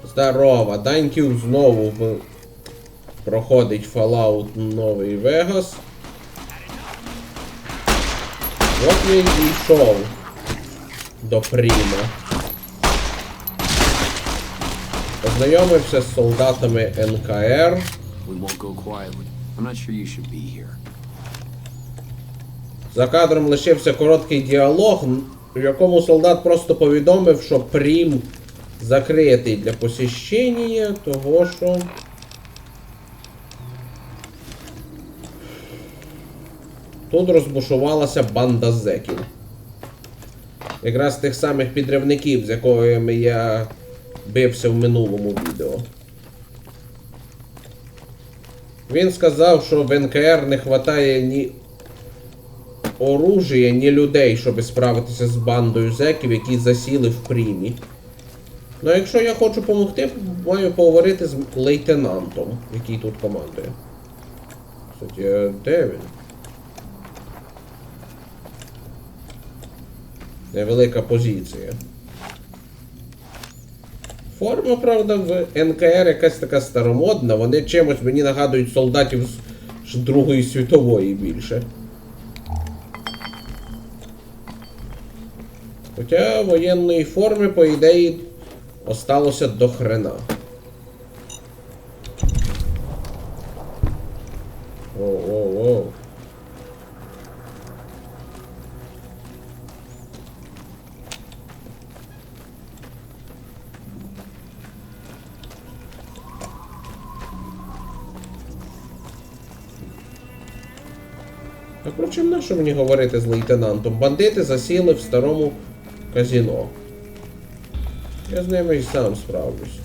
Здорово, Даньків знову проходить Fallout Новий Вегас. От він дійшов до Пріма. Познайомився з солдатами НКР. За кадром лишився короткий діалог, в якому солдат просто повідомив, що Прім закритий для посещення, того що... Тут розбушувалася банда зеків. Якраз тих самих підривників, з якими я бився в минулому відео. Він сказав, що в НКР не вистачає ні оружия, ні людей, щоб справитися з бандою зеків, які засіли в Прімі. Ну, якщо я хочу допомогти, маю поговорити з лейтенантом, який тут командує. Кстати, де він? Невелика позиція. Форма, правда, в НКР якась така старомодна, вони чимось мені нагадують солдатів з Другої світової більше. Хоча воєнної форми, по ідеї, осталося до хрена. Оу-оу-оу. А впрочем, нащо мені говорити з лейтенантом? Бандити засіли в старому казино. Я з ними і сам справлюсь.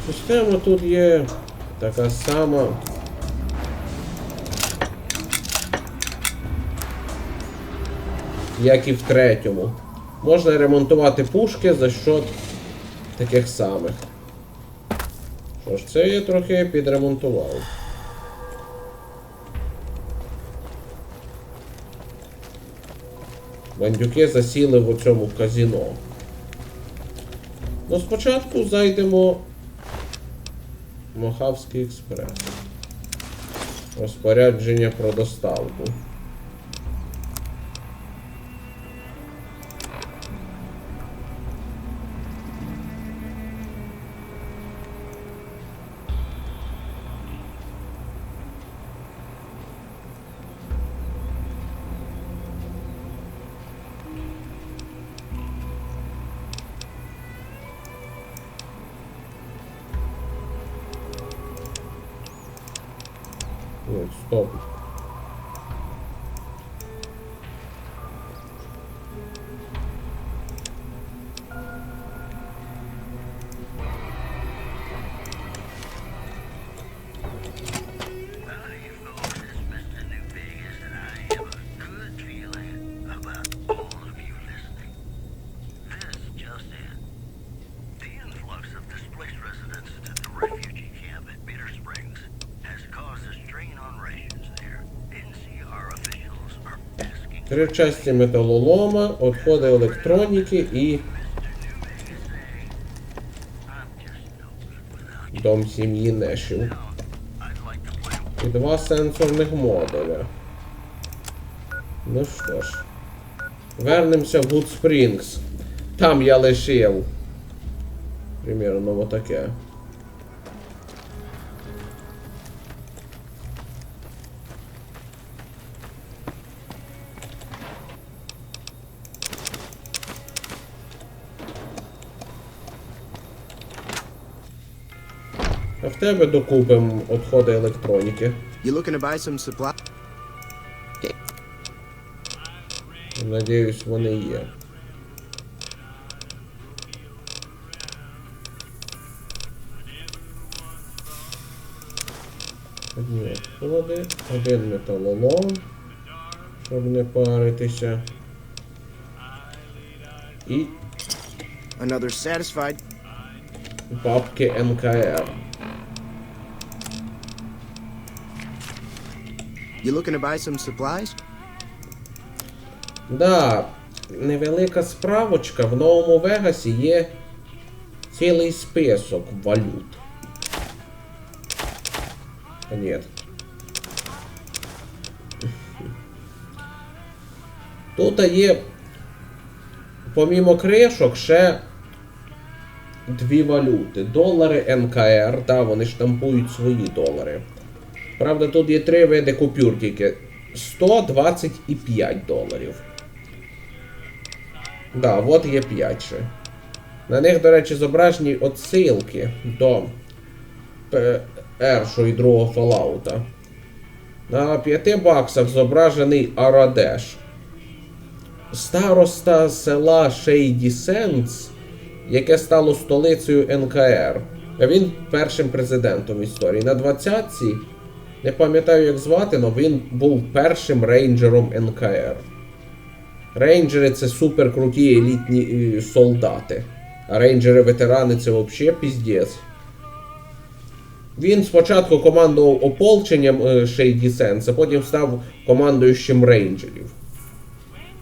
Система тут є така сама. Як і в третьому. Можна ремонтувати пушки за счет таких самих. Що ж, це я трохи підремонтував. Бандюки засіли в цьому казино. Ну, спочатку зайдемо в Мохавський експрес. Розпорядження про доставку. Ой, стоп. 3 часті металолома, відходи електроніки і... Дом сім'ї Нешів. І 2 сенсорних модуля. Ну що ж. Вернемося в Good Springs. Там я лишив. Примерно вот таке. А в тебе докупимо відходи електроніки. You looking to buy some supply? Надіюсь, вони є. Одні відходи, 1 металолом, щоб не паритися. І Another satisfied. бабки НКР. You looking to buy some supplies? Да, невелика справочка. В Новому Вегасі є цілий список валют. А ні. Тут є, помімо кришок, ще 2 валюти. Долари НКР, да, вони штампують свої долари. Правда, тут є 3 види купюр тільки. 100, 20 і 5 доларів. Да, от є 5 ще. На них, до речі, зображені отсилки до першого і другого Fallout. На 5 баксах зображений Арадеш. Староста села Шейді Сенс, яке стало столицею НКР. А він першим президентом в історії. На 20-ці, не пам'ятаю як звати, але він був першим рейнджером НКР. Рейнджери це супер круті елітні солдати. А рейнджери-ветерани це взагалі піздець. Він спочатку командував ополченням Шейді Сенс, а потім став командуючим рейнджерів.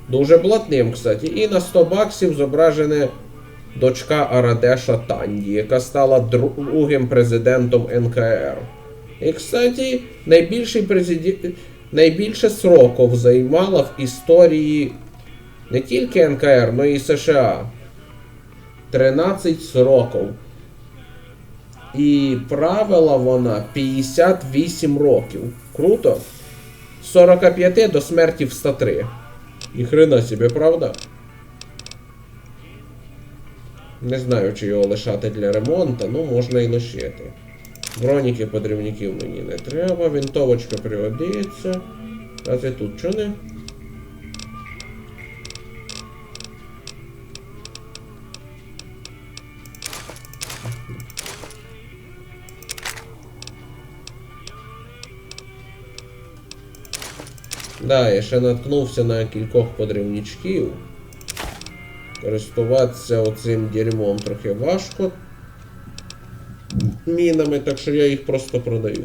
Дуже блатним, кстати. І на 100 баксів зображена дочка Арадеша Танді, яка стала другим президентом НКР. І, кстати, найбільше сроків займала в історії не тільки НКР, но і США. 13 сроків. І правила вона 58 років. Круто? З 45 до смерті в 103. І хрена собі, правда? Не знаю, чи його лишати для ремонту, ну можна і лишити. Броніки, подрівників мені не треба, винтовочка пригодиться. А це тут чого не? Да, я ще наткнувся на кількох подрівничків. Користуватися оцим дерьмом трохи важко. Мінами, так що я їх просто продаю.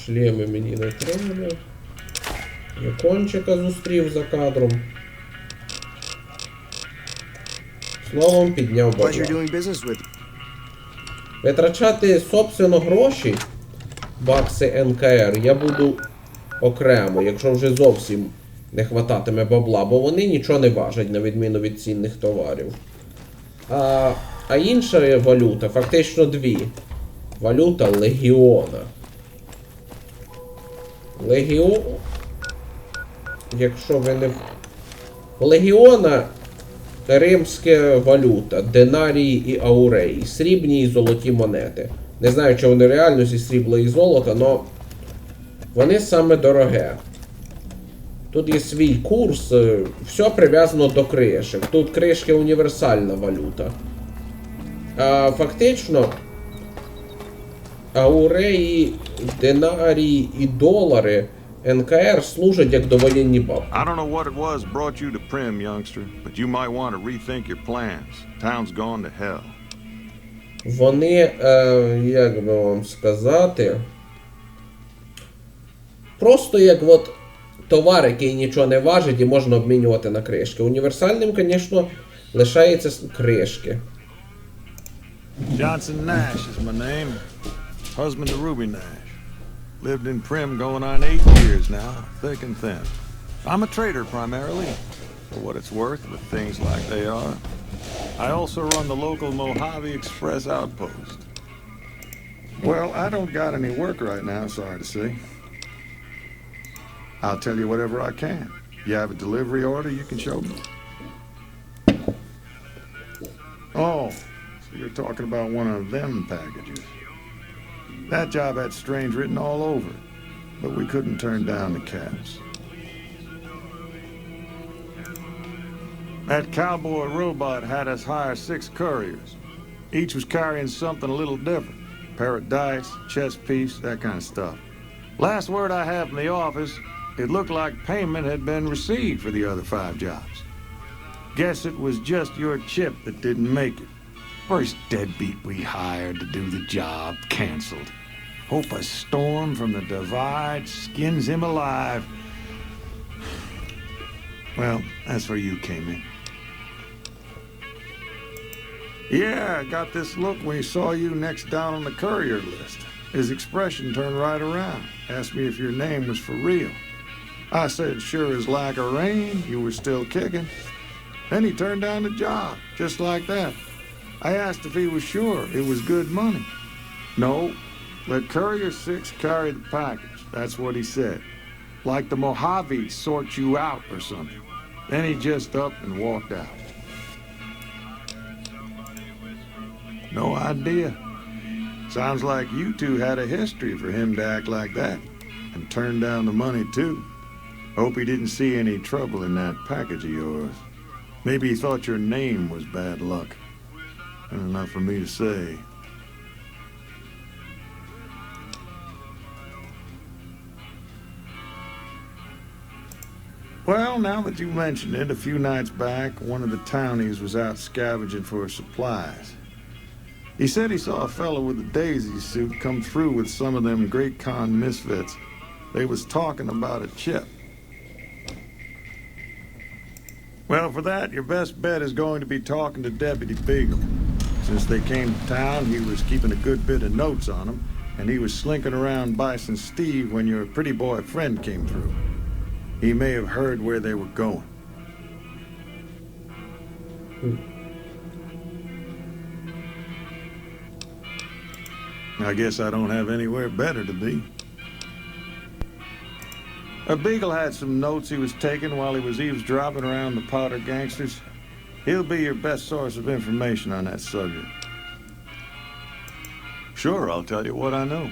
Шлеми мені не треба. Вікончика зустрів за кадром. Словом, підняв бабла. Витрачати собственно гроші, бакси НКР, я буду окремо, якщо вже зовсім не хвататиме бабла, бо вони нічого не важать, на відміну від цінних товарів. А інша валюта, фактично 2. Валюта Легіона. Легіон... Якщо ви не... Легіона римська валюта, динарії і ауреї, срібні і золоті монети. Не знаю, чи вони реально зі срібла і золота, але вони саме дороге. Тут є свій курс, все прив'язано до кришок. Тут кришки універсальна валюта. А фактично, ауреї, динарії і долари НКР служать як довоєнні бабки. I don't know what it was brought you to Prim, youngster, but you might want to rethink your plans. Town's gone to hell. Вони, як би вам сказати, просто як от товар, який нічого не важить і можна обмінювати на кришки. Універсальним, звісно, лишається кришки. Johnson Nash is my name. Husband to Ruby Nash. Lived in Prim going on 8 years now, thick and thin. I'm a trader primarily, for what it's worth with things like they are. I also run the local Mojave Express outpost. Well, I don't got any work right now, sorry to say. I'll tell you whatever I can. You have a delivery order you can show me? Oh, so you're talking about one of them packages. That job had strange written all over it, but we couldn't turn down the caps. That cowboy robot had us hire 6 couriers. Each was carrying something a little different. Pair of dice, chess piece, that kind of stuff. Last word I have from the office, it looked like payment had been received for the other 5 jobs. Guess it was just your chip that didn't make it. First deadbeat we hired to do the job canceled. Hope a storm from the divide skins him alive. Well, that's where you came in. Yeah, I got this look when he saw you next down on the courier list. His expression turned right around. Asked me if your name was for real. I said, sure as like a rain, you were still kicking. Then he turned down the job, just like that. I asked if he was sure it was good money. No, let Courier 6 carry the package. That's what he said. Like the Mojave sort you out or something. Then he just up and walked out. No idea. Sounds like you two had a history for him to act like that. And turn down the money too. Hope he didn't see any trouble in that package of yours. Maybe he thought your name was bad luck. Not for me to say. Well, now that you mention it, a few nights back, one of the townies was out scavenging for supplies. He said he saw a fellow with a daisy suit come through with some of them Great Con misfits. They was talking about a chip. Well, for that, your best bet is going to be talking to Deputy Beagle. Since they came to town, he was keeping a good bit of notes on them, and he was slinking around Bison Steve when your pretty boy friend came through. He may have heard where they were going. I guess I don't have anywhere better to be. Beagle had some notes he was taking while he was eavesdropping around the Powder gangsters. He'll be your best source of information on that subject. Sure, I'll tell you what I know.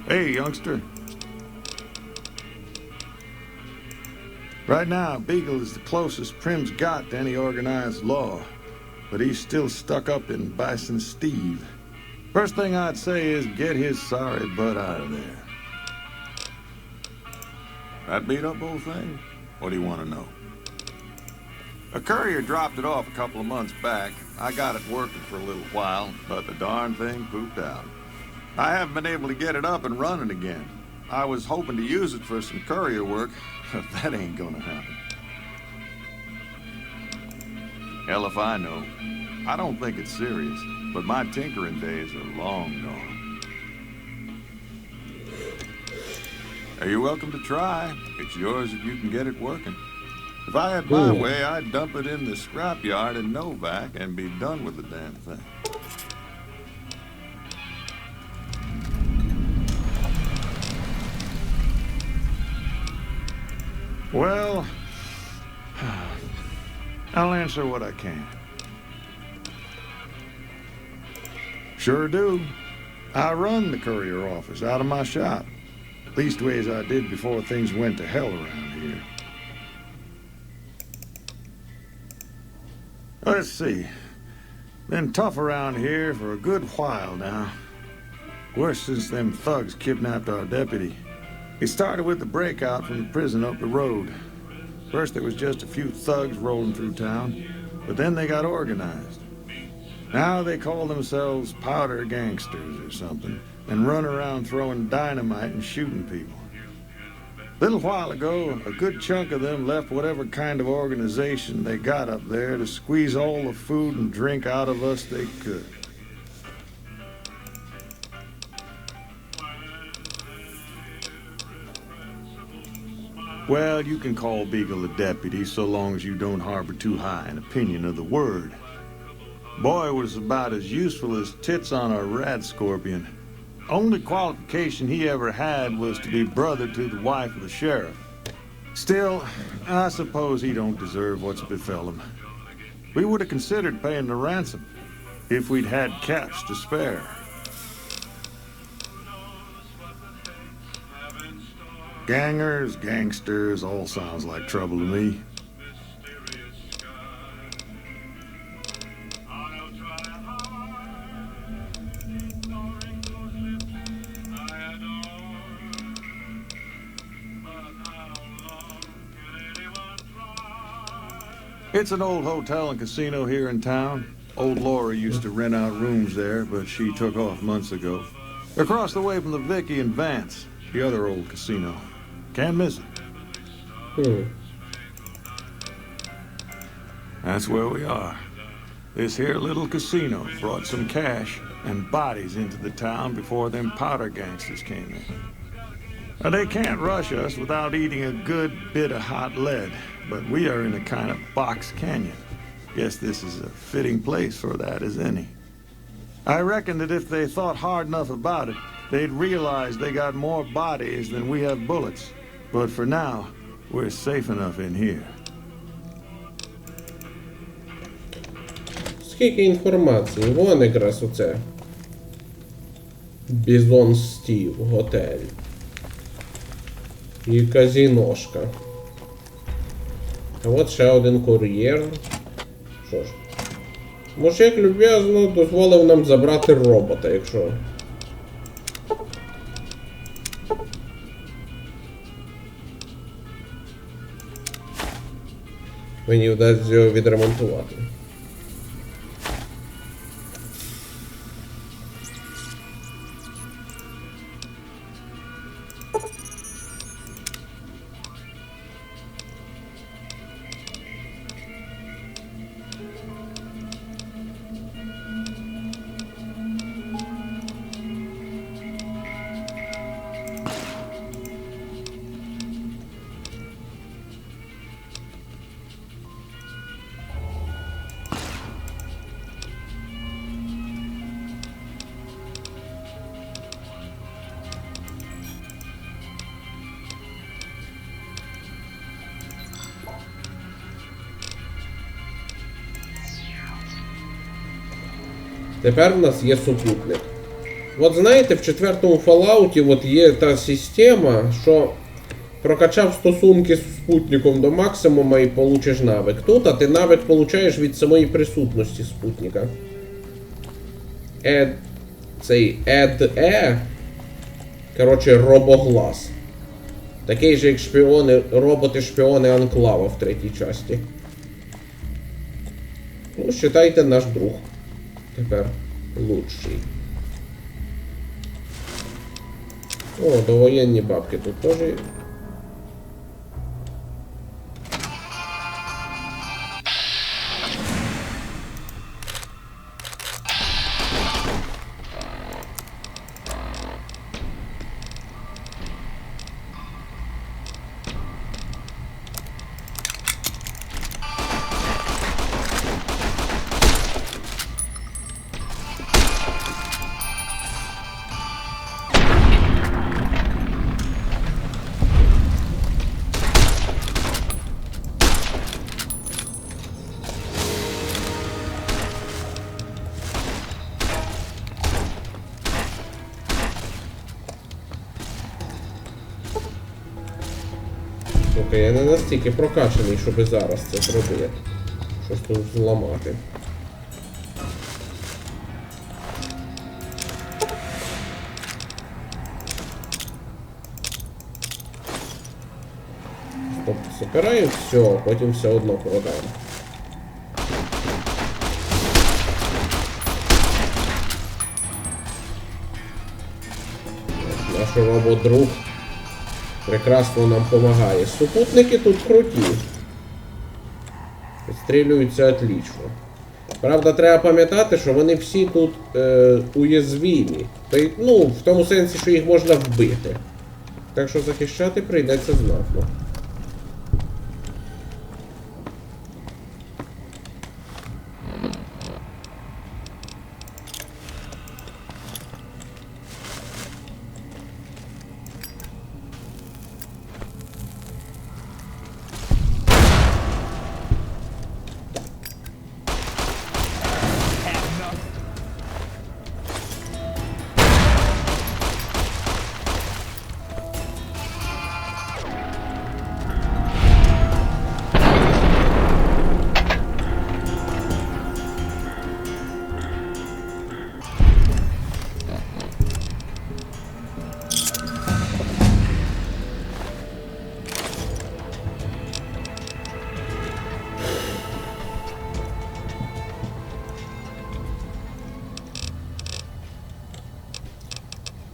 Hey, youngster. Right now, Beagle is the closest Prim's got to any organized law, but he's still stuck up in Bison Steve. First thing I'd say is get his sorry butt out of there. That beat up whole thing? What do you want to know? A courier dropped it off a couple of months back. I got it working for a little while, but the darn thing pooped out. I haven't been able to get it up and running again. I was hoping to use it for some courier work, but that ain't gonna happen. Hell if I know. I don't think it's serious, but my tinkering days are long gone. You're welcome to try. It's yours if you can get it working. If I had my way, I'd dump it in the scrapyard in Novak and be done with the damn thing. Well, I'll answer what I can. Sure do. I run the courier office out of my shop. Leastways I did before things went to hell around here. Let's see. Been tough around here for a good while now. Worse since them thugs kidnapped our deputy. It started with the breakout from the prison up the road. First there was just a few thugs rolling through town, but then they got organized. Now they call themselves powder gangsters or something, and run around throwing dynamite and shooting people. Little while ago, a good chunk of them left whatever kind of organization they got up there to squeeze all the food and drink out of us they could. Well, you can call Beagle a deputy so long as you don't harbor too high an opinion of the word. Boy was about as useful as tits on a rat scorpion. Only qualification he ever had was to be brother to the wife of the sheriff. Still, I suppose he don't deserve what's befell him. We would have considered paying the ransom if we'd had cash to spare. Gangers, gangsters, all sounds like trouble to me. It's an old hotel and casino here in town. Old Laura used to rent out rooms there, but she took off months ago. Across the way from the Vicky and Vance, the other old casino. Can't miss it. That's where we are. This here little casino brought some cash and bodies into the town before them powder gangsters came in. Now, they can't rush us without eating a good bit of hot lead, but we are in a kind of box canyon. Guess this is a fitting place for that as any. I reckon that if they thought hard enough about it, they'd realize they got more bodies than we have bullets. But for now, we're safe enough in here. Скільки інформації? Вон якраз оце. Бізон Стів, готель. І казіношка. А от ще один кур'єр. Що ж. Мужик люб'язно дозволив нам забрати робота, якщо... Мені вдасться його відремонтувати. Тепер в нас є супутник. От знаєте, в четвертому Fallout от є та система, що прокачав стосунки з супутником до максимуму і получиш навик. Тут, а ти навик получаєш від самої присутності спутника. Цей Ед-Е, коротше, робоглас. Такий же, як шпіони, роботи-шпіони Анклава в третій часті. Ну, считайте, наш друг. Тепер лучший. О, довоєнні бабки тут теж є. Я не настільки прокачаний, щоб зараз це зробити. Щось тут зламати. Стоп, забираю все, потім все одно продаємо. Наш робот-друг прекрасно нам допомагає. Супутники тут круті. Відстрілюються отлично. Правда, треба пам'ятати, що вони всі тут уязвімі. Ну, в тому сенсі, що їх можна вбити. Так що захищати прийдеться знатно.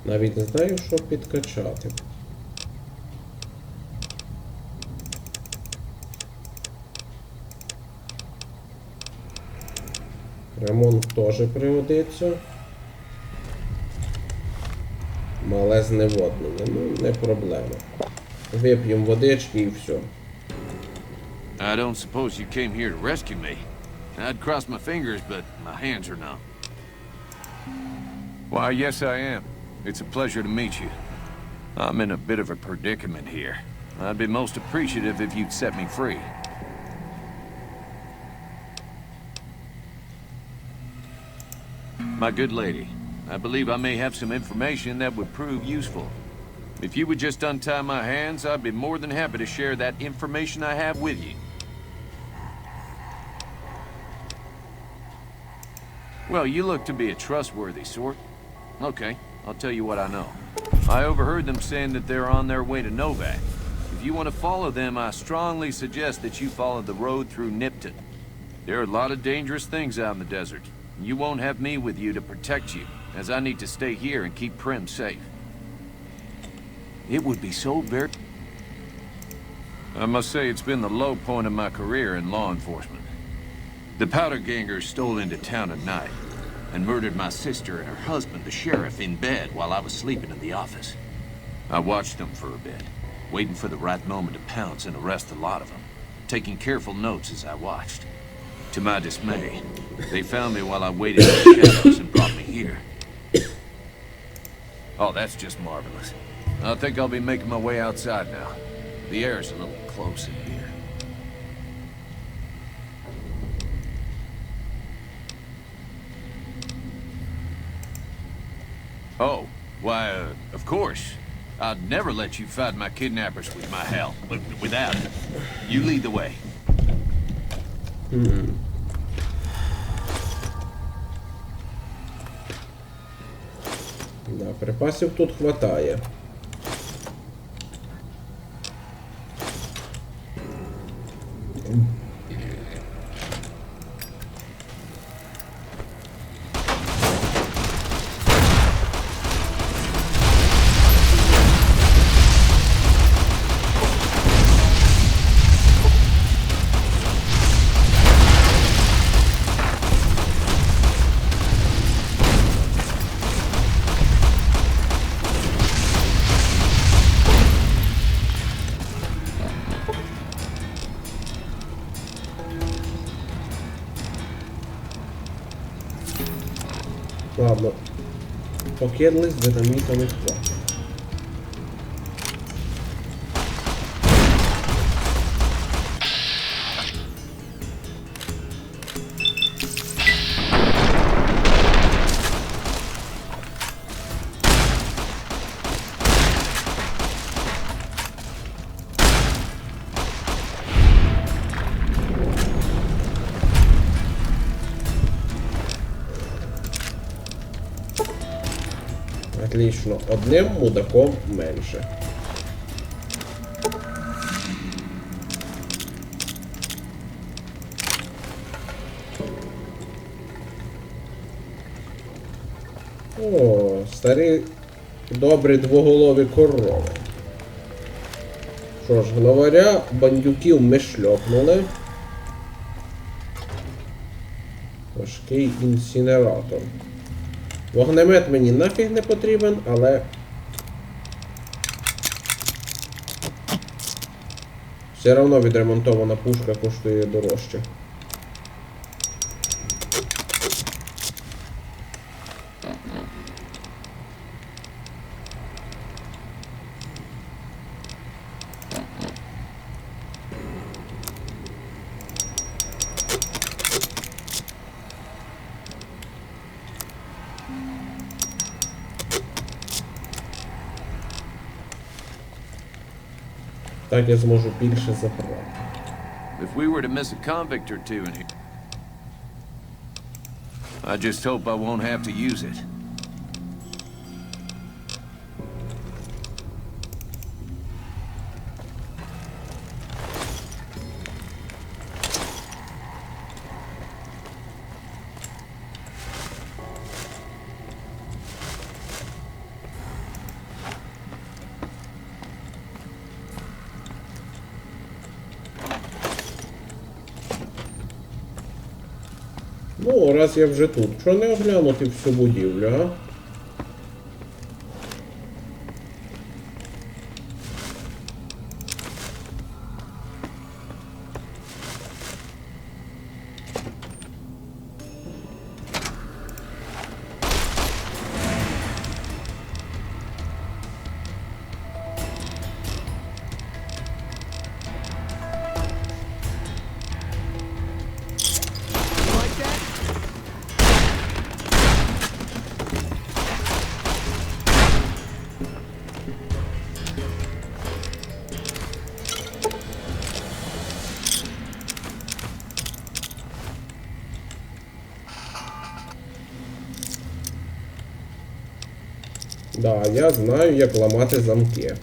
Навіть не знаю, що підкачати. Ремонт теж пригодиться. Мале зневоднення. Ну, не проблема. Вип'ємо водички і все. I don't suppose you came here to rescue me. I'd cross my fingers, but my hands are numb. Why, yes I am. It's a pleasure to meet you. I'm in a bit of a predicament here. I'd be most appreciative if you'd set me free. My good lady, I believe I may have some information that would prove useful. If you would just untie my hands, I'd be more than happy to share that information I have with you. Well, you look to be a trustworthy sort. Okay, I'll tell you what I know. I overheard them saying that they're on their way to Novak. If you want to follow them, I strongly suggest that you follow the road through Nipton. There are a lot of dangerous things out in the desert. You won't have me with you to protect you, as I need to stay here and keep Prim safe. It would be so very... I must say it's been the low point of my career in law enforcement. The powder gangers stole into town at night and murdered my sister and her husband, the sheriff, in bed while I was sleeping in the office. I watched them for a bit, waiting for the right moment to pounce and arrest the lot of them, taking careful notes as I watched. To my dismay, they found me while I waited in the shadows and brought me here. Oh, that's just marvelous. I think I'll be making my way outside now. The air's a little close in here. Oh, why, of course. I'd never let you fight my kidnappers with my help, but without it. You lead the way. Да, припасів тут хватає. Ладно. Покинули з динамітом і хватить. Отлично. Одним мудаком менше. О, старий добрі двоголові корови. Що ж, главаря бандюків ми шльопнули. Важкий інсінератор. Вогнемет мені нафіг не потрібен, але... Все одно відремонтована пушка коштує дорожче. Так я зможу більше забрати. If we were to miss a convict or two in here, I just hope I won't have to use it. Ну, раз я вже тут, що не оглянути всю будівлю, а? Да, я знаю, як ламати замки.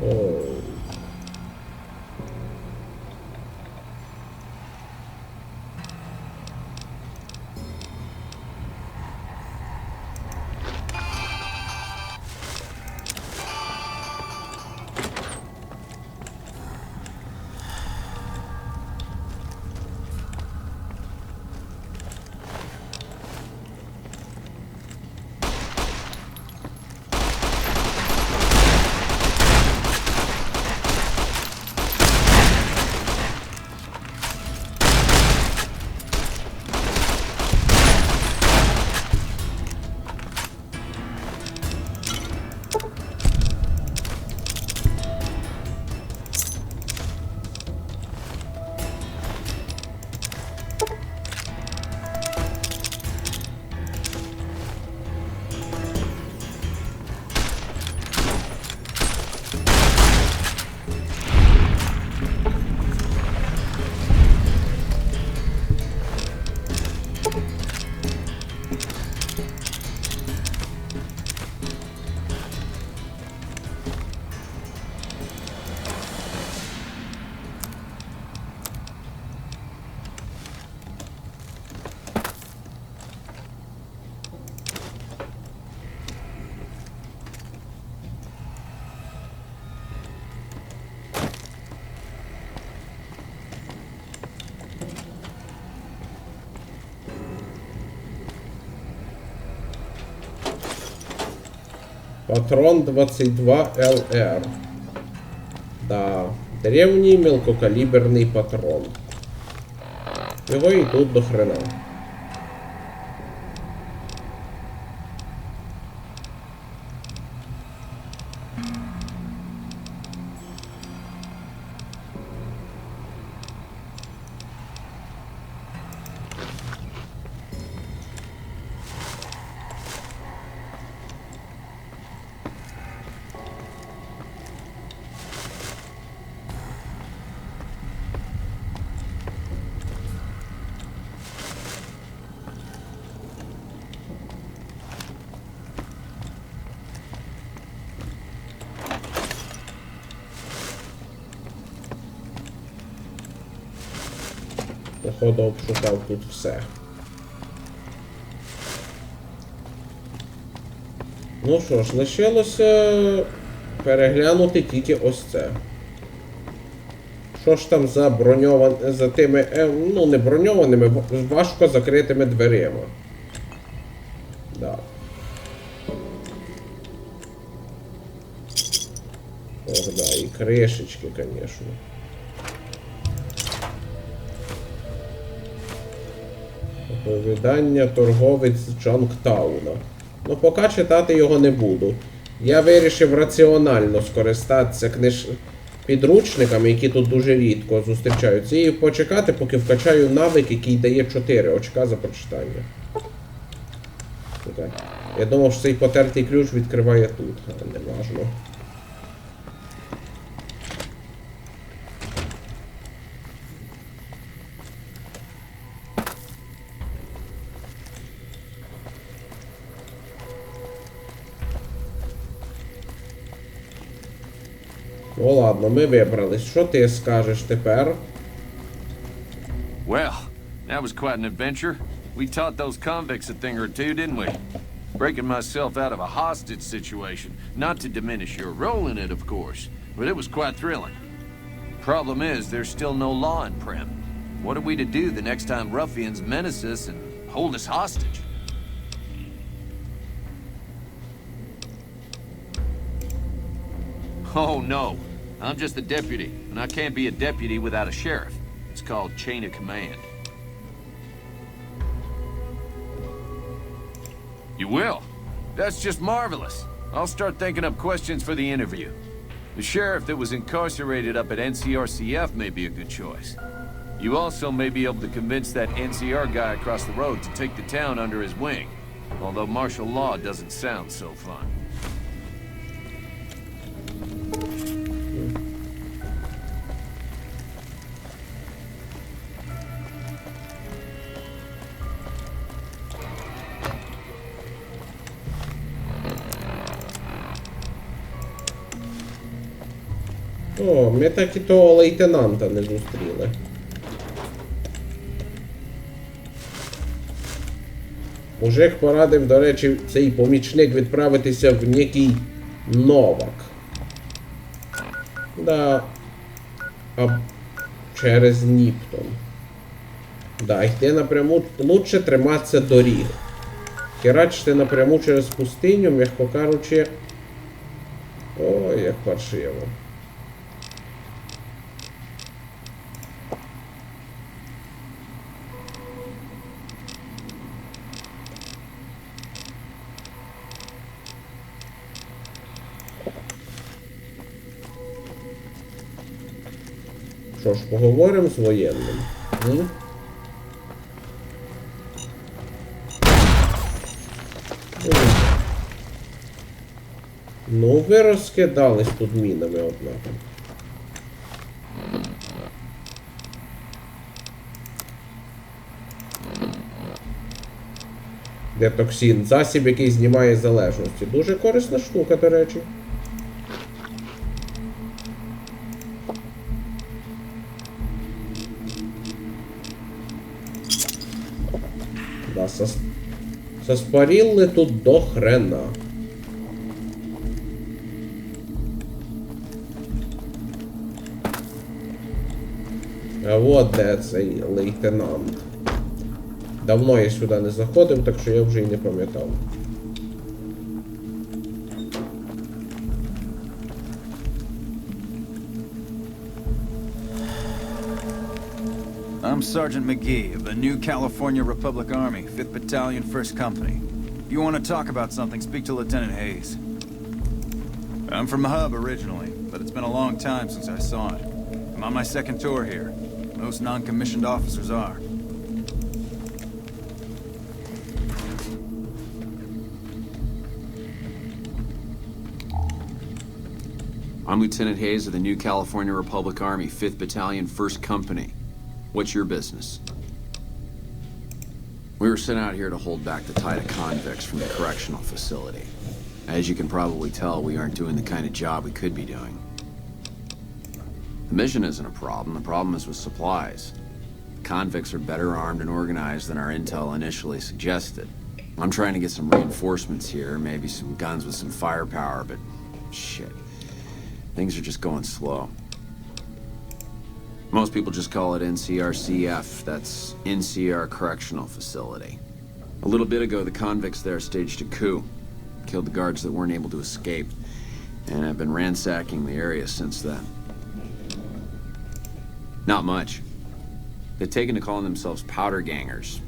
Оу. Патрон 22 ЛР. Да, древній мелкокаліберний патрон. Його і тут до хрена. Походу обшукав тут все. Ну що ж, лишилося переглянути тільки ось це. Що ж там за за тими, ну не броньованими, важко закритими дверима. Да. Ох, да, і кришечки, звісно. Оповідання торговець Джанктауна. Ну, поки читати його не буду. Я вирішив раціонально скористатися підручниками, які тут дуже рідко зустрічаються, і почекати, поки вкачаю навик, який дає 4 очка за прочитання. Так. Я думав, що цей потертий ключ відкриває тут, але не важно. Ну ладно, ми вибрались. Що ти скажеш тепер? Well, that was quite an adventure. We taught those convicts a thing or two, didn't we? Breaking myself out of a hostage situation. Not to diminish your role in it, of course, but it was quite thrilling. Problem is, there's still no law in Prim. What are we to do the next time ruffians menace us and hold us hostage? Oh, no. I'm just a deputy, and I can't be a deputy without a sheriff. It's called chain of command. You will? That's just marvelous. I'll start thinking up questions for the interview. The sheriff that was incarcerated up at NCRCF may be a good choice. You also may be able to convince that NCR guy across the road to take the town under his wing, although martial law doesn't sound so fun. О, ми так і того лейтенанта не зустріли. Мужик порадив, до речі, цей помічник відправитися в некий Новак. Да. А через Ніптон. Да, йти напряму, лучше триматися доріг. Херачити напряму через пустиню, м'яко кажучи. Ой, як паршиво. Що ж, поговоримо з воєнним. Ну, ви розкидались тут мінами, однако. Детоксин. Засіб, який знімає залежності. Дуже корисна штука, до речі. Да, соспаріли тут до хрена. А от де цей лейтенант. Давно я сюди не заходив, так що я вже й не пам'ятав. I'm Sergeant McGee of the New California Republic Army, 5th Battalion, 1st Company. If you want to talk about something, speak to Lieutenant Hayes. I'm from the Hub originally, but it's been a long time since I saw it. I'm on my second tour here. Most non-commissioned officers are. I'm Lieutenant Hayes of the New California Republic Army, 5th Battalion, 1st Company. What's your business? We were sent out here to hold back the tide of convicts from the correctional facility. As you can probably tell, we aren't doing the kind of job we could be doing. The mission isn't a problem. The problem is with supplies. convicts are better armed and organized than our intel initially suggested. I'm trying to get some reinforcements here, maybe some guns with some firepower, but shit. Things are just going slow. Most people just call it NCRCF. That's NCR Correctional Facility. A little bit ago, the convicts there staged a coup. Killed the guards that weren't able to escape. And I've been ransacking the area since then. Not much. They've taken to calling themselves powder gangers.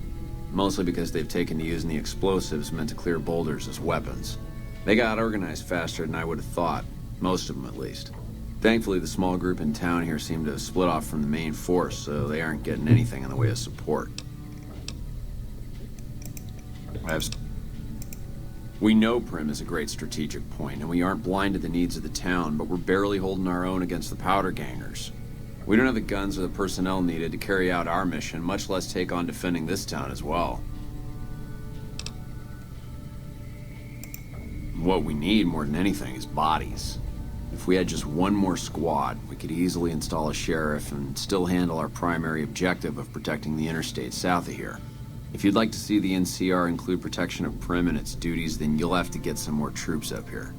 Mostly because they've taken to using the explosives meant to clear boulders as weapons. They got organized faster than I would have thought. Most of them, at least. Thankfully, the small group in town here seem to have split off from the main force, so they aren't getting anything in the way of support. We know Prim is a great strategic point, and we aren't blind to the needs of the town, but we're barely holding our own against the powder gangers. We don't have the guns or the personnel needed to carry out our mission, much less take on defending this town as well. What we need more than anything is bodies. If we had just one more squad, we could easily install a sheriff and still handle our primary objective of protecting the interstate south of here. If you'd like to see the NCR include protection of Prim and its duties, then you'll have to get some more troops up here.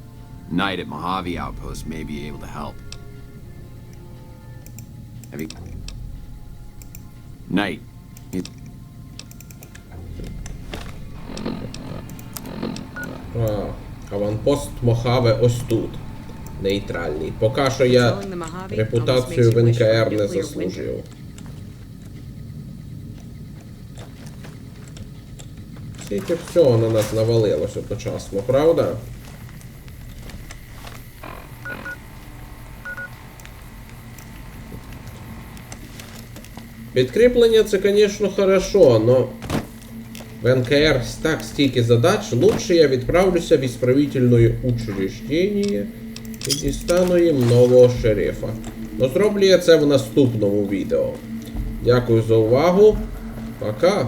Knight at Mojave Outpost may be able to help. Have you... Knight. Аванпост Мохаве ось тут. Нейтральний. Поки що я репутацію в НКР не заслужив. Скільки всього на нас навалилось одночасно, правда? Підкріплення це, звісно, хорошо, но в НКР так стільки задач, лучше я відправлюся в исправительное учреждение і дістану їм нового шерифа. Но зроблю я це в наступному відео. Дякую за увагу. Пока!